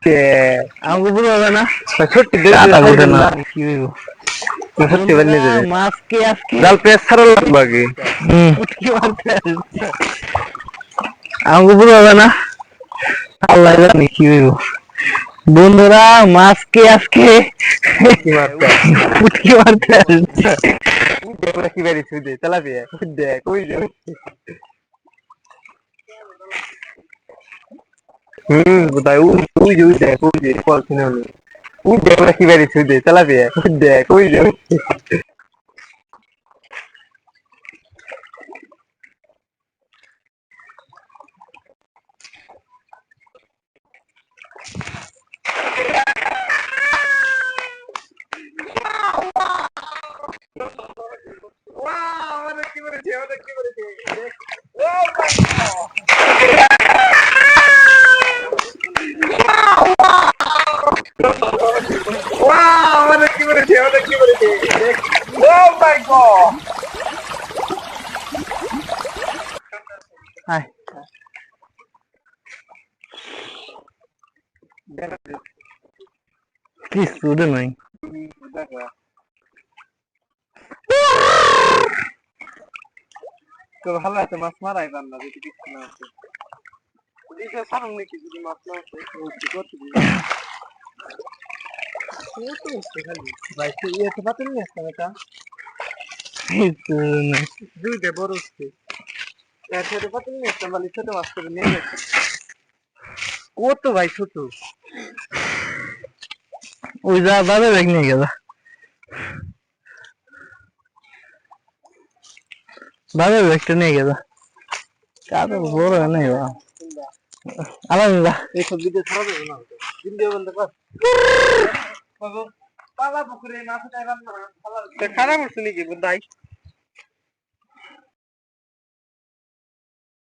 আমাকে বুঝা হবে না। সত্যি না কি হইব সত্যি বানিয়ে দেবে মাছকে আজকে জাল পেঁয়াজ ছাড়া লাগবে আগে পুটকি মারতে আসছে। আমাকে বুঝা হবে না। আল্লাহ জানি কি হইব। বন্ধুরা মাছকে আজকে পুটকি মারতে পুটকি মারতে আসছে। দেখো কি বেরিয়েছে দে তেলাপিয়া দেখ ওই যে কোথায় ওই যে ওই দেখ ওই যে ফল কিনে হলো ওই দেখো কি বেরিয়েছে দে তেলাপিয়া দেখ ওই যে আমাদের কি বেরিয়েছে আমাদের কি বেরিয়েছে ও মাই ওয়াও আমাদের কি বেরিয়েছে আমাদের কি বেরিয়েছে ও মাই গড হাই কিছু নাই। তো ভালো আছে মাছ মারাই পার না যদি কিছু না আছে ওদিকে সারুন নাকি যদি মাছ না আছে কি করতে দিই ভাই ইয়ে তো পাতেন নিয়ে আসতাম এটা কিছু নাই। দুইটা বড় হচ্ছে এর সাথে পাতেন নিয়ে আসতাম বলি ছোট মাছ করে নিয়ে গেছে কত ভাই ছোট ওই যা বাজে ব্যাগ নিয়ে গেল। বাজে ব্যাগটা নিয়ে গেল। কারো বড় নেই বা আলহামদুলিল্লাহ। এই সব ভিডিও ছাড়া যাবে না ভিডিও বন্ধ কর পালা পুকুরে মাছ খারাপ হচ্ছে নাকি বোধ